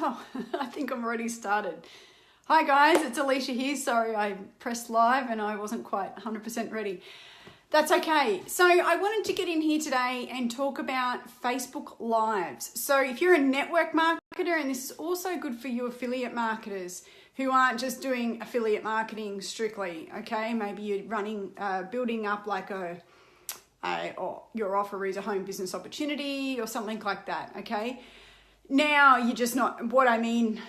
Oh, I think I'm already started. Hi guys, it's Alicia here. Sorry, I pressed live and I wasn't quite 100% ready. That's okay. So I wanted to get in here today and talk about Facebook Lives. So if you're a network marketer, and this is also good for you affiliate marketers who aren't just doing affiliate marketing strictly, okay? Maybe you're running, building up like or your offer is a home business opportunity or something like that, okay? Now you're just not, what I mean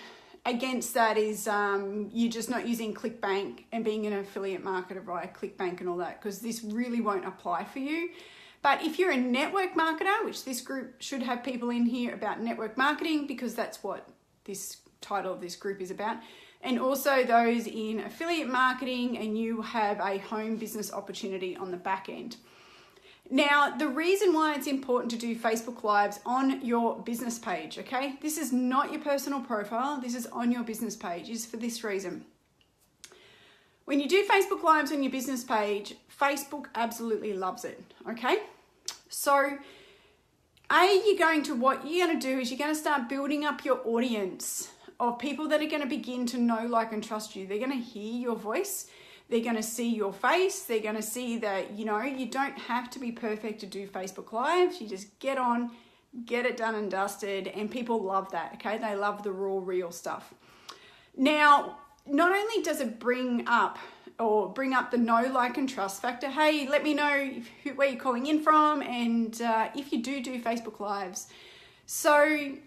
against that is you're just not using ClickBank and being an affiliate marketer via ClickBank and all that, because this really won't apply for you. But if you're a network marketer, which this group should have people in here about network marketing, because that's what this title of this group is about, and also those in affiliate marketing and you have a home business opportunity on the back end. Now, the reason why it's important to do Facebook Lives on your business page, okay? This is not your personal profile. This is on your business page, is for this reason. When you do Facebook Lives on your business page, Facebook absolutely loves it, okay? So, what you're going to do is you're going to start building up your audience of people that are going to begin to know, like, and trust you. They're going to hear your voice. They're going to see your face. They're going to see that, you know, you don't have to be perfect to do Facebook Lives. You just get on, get it done and dusted, and people love that, okay? They love the raw, real stuff. Now, not only does it bring up the know, like, and trust factor. Hey, let me know where you're calling in from and if you do Facebook Lives. So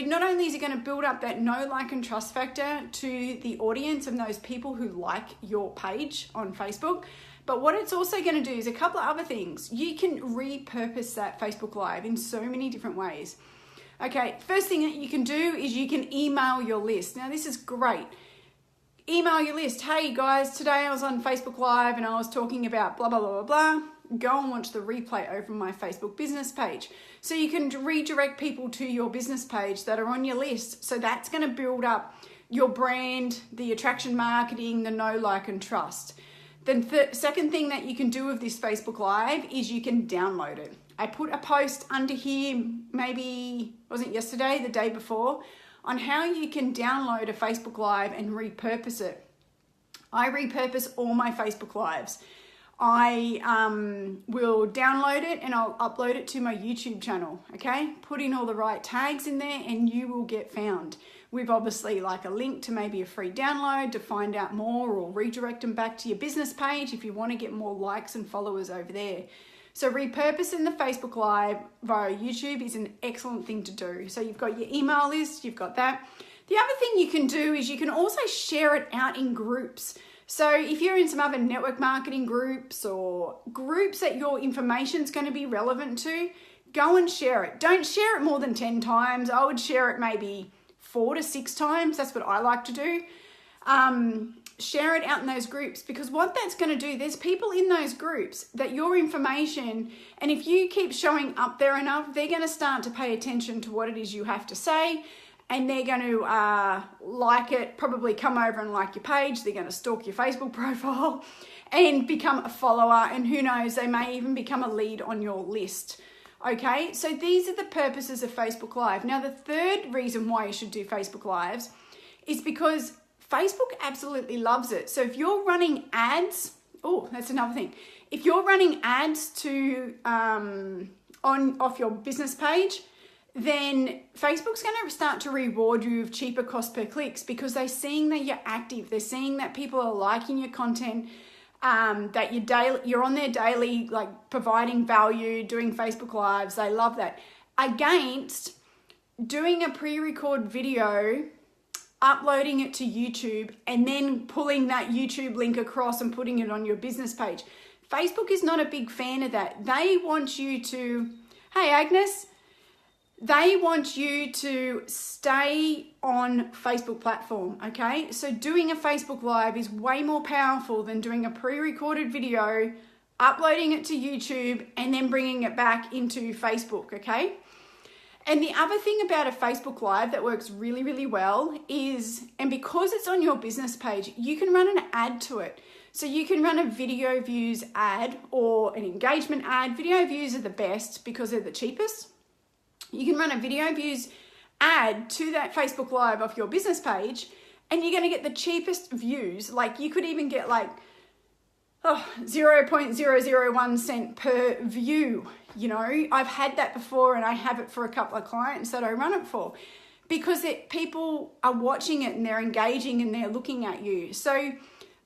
not only is it going to build up that know, like, and trust factor to the audience and those people who like your page on Facebook, but what it's also going to do is a couple of other things. You can repurpose that Facebook Live in so many different ways. Okay, first thing that you can do is you can email your list. Now, this is great. Email your list. Hey guys, today I was on Facebook Live and I was talking about blah, blah, blah, blah, blah. Go and watch the replay over my Facebook business page. So you can redirect people to your business page that are on your list. So that's going to build up your brand, the attraction marketing, the know, like, and trust. Then the second thing that you can do with this Facebook Live is you can download it. I put a post under here, maybe, wasn't yesterday, the day before, on how you can download a Facebook Live and repurpose it. I repurpose all my Facebook Lives. I will download it and I'll upload it to my YouTube channel, okay? Put in all the right tags in there and you will get found. We've obviously like a link to maybe a free download to find out more, or redirect them back to your business page if you want to get more likes and followers over there. So repurposing the Facebook Live via YouTube is an excellent thing to do. So you've got your email list, you've got that. The other thing you can do is you can also share it out in groups. So if you're in some other network marketing groups or groups that your information is going to be relevant to, go and share it. Don't share it more than 10 times. I would share it maybe 4 to 6 times. That's what I like to do. Share it out in those groups, because what that's going to do, there's people in those groups that your information, and if you keep showing up there enough, they're going to start to pay attention to what it is you have to say. And they're going to like it, probably come over and like your page. They're going to stalk your Facebook profile and become a follower. And who knows, they may even become a lead on your list. Okay, so these are the purposes of Facebook Live. Now, the third reason why you should do Facebook Lives is because Facebook absolutely loves it. So if you're running ads, oh, that's another thing. If you're running ads to off your business page, then Facebook's going to start to reward you with cheaper cost per clicks, because they're seeing that you're active. They're seeing that people are liking your content, that you're on there daily, like providing value, doing Facebook Lives. They love that. Against doing a pre-record video, uploading it to YouTube, and then pulling that YouTube link across and putting it on your business page. Facebook is not a big fan of that. They want you to, hey Agnes, they want you to stay on Facebook platform, okay? So doing a Facebook Live is way more powerful than doing a pre-recorded video, uploading it to YouTube, and then bringing it back into Facebook, okay? And the other thing about a Facebook Live that works really, really well is, and because it's on your business page, you can run an ad to it. So you can run a video views ad or an engagement ad. Video views are the best because they're the cheapest. You can run a video views ad to that Facebook Live off your business page, and you're going to get the cheapest views. Like you could even get like 0.001 cent per view. You know, I've had that before, and I have it for a couple of clients that I run it for, because people are watching it and they're engaging and they're looking at you. So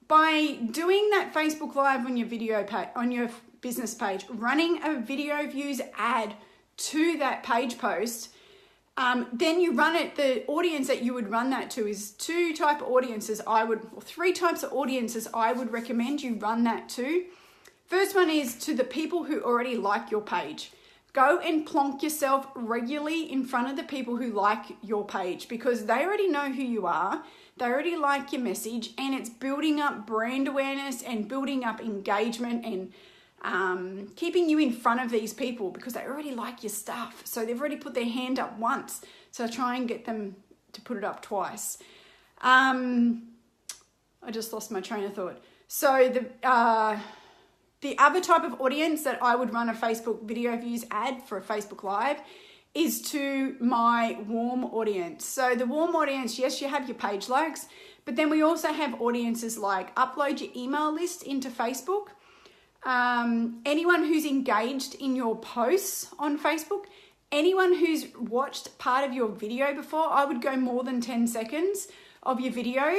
by doing that Facebook Live on your video page, on your business page, running a video views ad to that page post, then you run it. The audience that you would run that to is three types of audiences I would recommend you run that to. First one is to the people who already like your page. Go and plonk yourself regularly in front of the people who like your page, because they already know who you are. They already like your message, and it's building up brand awareness and building up engagement and keeping you in front of these people, because they already like your stuff. So they've already put their hand up once. So try and get them to put it up twice. I just lost my train of thought. So the other type of audience that I would run a Facebook video views ad for a Facebook Live is to my warm audience. So the warm audience, yes, you have your page likes, but then we also have audiences like upload your email list into Facebook. Anyone who's engaged in your posts on Facebook, anyone who's watched part of your video before. I would go more than 10 seconds of your video,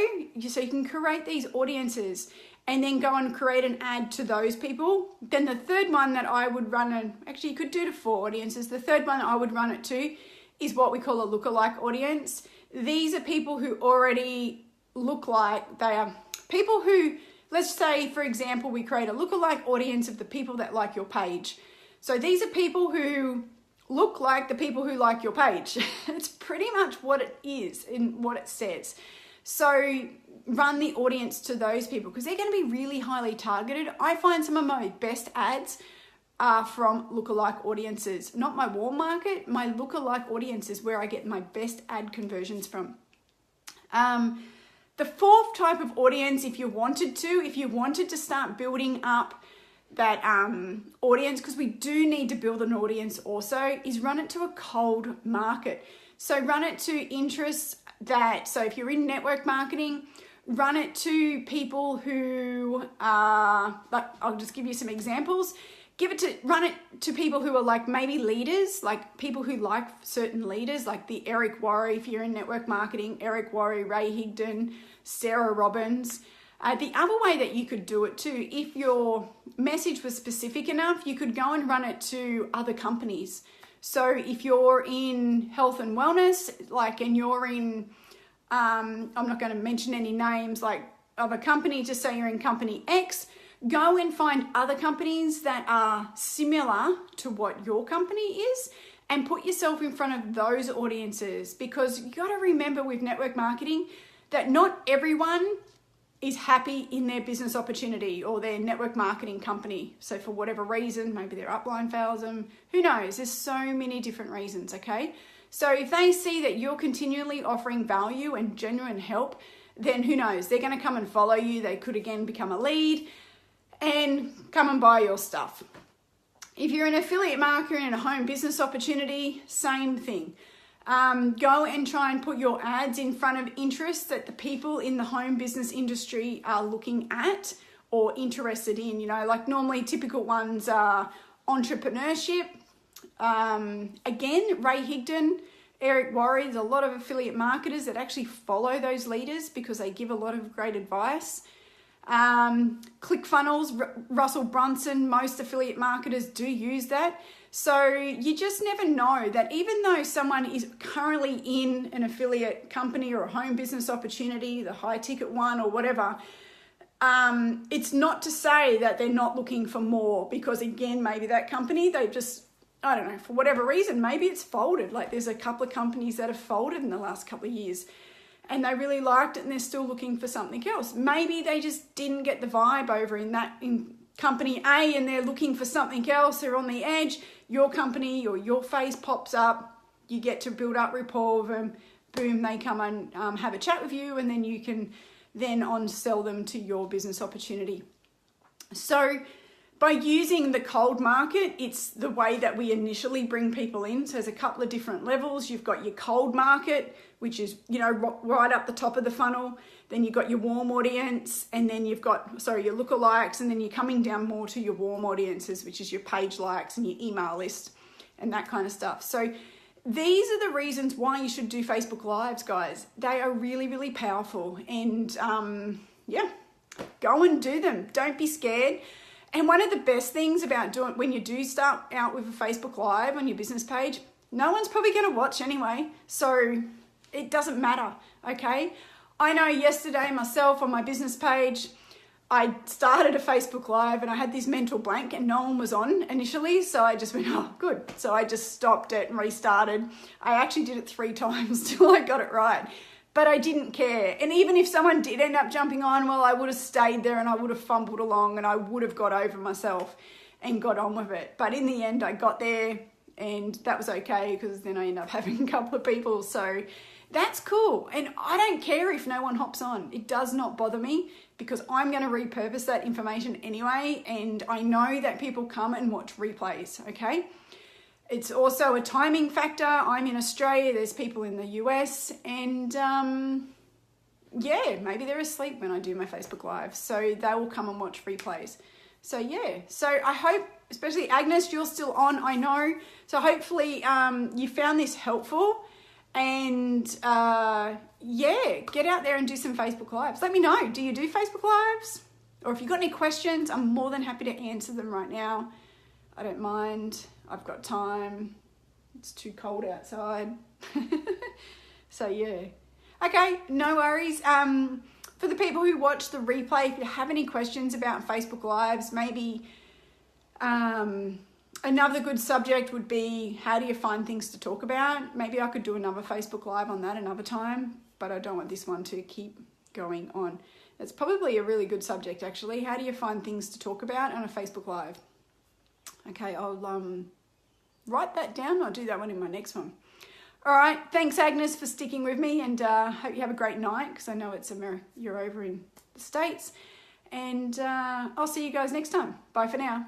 so you can create these audiences and then go and create an ad to those people. Then the third one that I would run, actually you could do to 4 audiences. The third one I would run it to is what we call a lookalike audience. These are people who already look like they are people who, let's say, for example, we create a lookalike audience of the people that like your page. So these are people who look like the people who like your page. It's pretty much what it is in what it says. So run the audience to those people, because they're going to be really highly targeted. I find some of my best ads are from lookalike audiences, not my warm market. My lookalike audience is where I get my best ad conversions from. The fourth type of audience, if you wanted to start building up that audience, because we do need to build an audience also, is run it to a cold market. So run it to interests so if you're in network marketing, run it to people who are, like, I'll just give you some examples. Run it to people who are like maybe leaders, like people who like certain leaders, like the Eric Worre, if you're in network marketing, Eric Worre, Ray Higdon, Sarah Robbins. The other way that you could do it too, if your message was specific enough, you could go and run it to other companies. So if you're in health and wellness, and you're in, I'm not going to mention any names of a company, just say you're in company X, go and find other companies that are similar to what your company is and put yourself in front of those audiences, because you got to remember with network marketing that not everyone is happy in their business opportunity or their network marketing company. So for whatever reason, maybe their upline fails them, who knows? There's so many different reasons, okay? So if they see that you're continually offering value and genuine help, then who knows? They're going to come and follow you. They could again become a lead and come and buy your stuff. If you're an affiliate marketer in a home business opportunity, same thing. Go and try and put your ads in front of interests that the people in the home business industry are looking at or interested in. Normally typical ones are Entrepreneurship. Again, Ray Higdon, Eric Worre, there's a lot of affiliate marketers that actually follow those leaders because they give a lot of great advice. ClickFunnels, Russell Brunson, most affiliate marketers do use that. So you just never know that even though someone is currently in an affiliate company or a home business opportunity, the high ticket one or whatever, it's not to say that they're not looking for more, because again, maybe that company, they just, I don't know, for whatever reason, maybe it's folded. Like there's a couple of companies that have folded in the last couple of years and they really liked it and they're still looking for something else. Maybe they just didn't get the vibe over in company A and they're looking for something else. They're on the edge. Your company or your face pops up. You get to build up rapport with them. Boom, they come and have a chat with you, and then you can then on-sell them to your business opportunity. So by using the cold market, it's the way that we initially bring people in. So there's a couple of different levels. You've got your cold market, which is, you know, right up the top of the funnel. Then you've got your warm audience, and then you've got, your lookalikes, and then you're coming down more to your warm audiences, which is your page likes and your email list and that kind of stuff. So these are the reasons why you should do Facebook Lives, guys. They are really, really powerful, and yeah, go and do them. Don't be scared. And one of the best things about doing, when you do start out with a Facebook Live on your business page, no one's probably going to watch anyway. So it doesn't matter, okay? I know yesterday myself on my business page, I started a Facebook Live and I had this mental blank and no one was on initially. So I just went, oh, good. So I just stopped it and restarted. I actually did it 3 times till I got it right. But I didn't care. And even if someone did end up jumping on, well, I would have stayed there and I would have fumbled along and I would have got over myself and got on with it. But in the end, I got there and that was okay, because then I ended up having a couple of people. So that's cool. And I don't care if no one hops on. It does not bother me, because I'm going to repurpose that information anyway. And I know that people come and watch replays, okay? It's also a timing factor. I'm in Australia, there's people in the US, and yeah, maybe they're asleep when I do my Facebook Live, so they will come and watch replays. So yeah, so I hope, especially Agnes, you're still on, I know. So hopefully you found this helpful, and yeah, get out there and do some Facebook Lives. Let me know, do you do Facebook Lives? Or if you've got any questions, I'm more than happy to answer them right now. I don't mind. I've got time. It's too cold outside. So yeah. Okay, no worries. For the people who watch the replay, if you have any questions about Facebook Lives, maybe another good subject would be, how do you find things to talk about? Maybe I could do another Facebook Live on that another time, but I don't want this one to keep going on. It's probably a really good subject, actually. How do you find things to talk about on a Facebook Live? Okay, I'll write that down. I'll do that one in my next one. All right, thanks Agnes for sticking with me, and hope you have a great night, because I know it's you're over in the States, and I'll see you guys next time. Bye for now.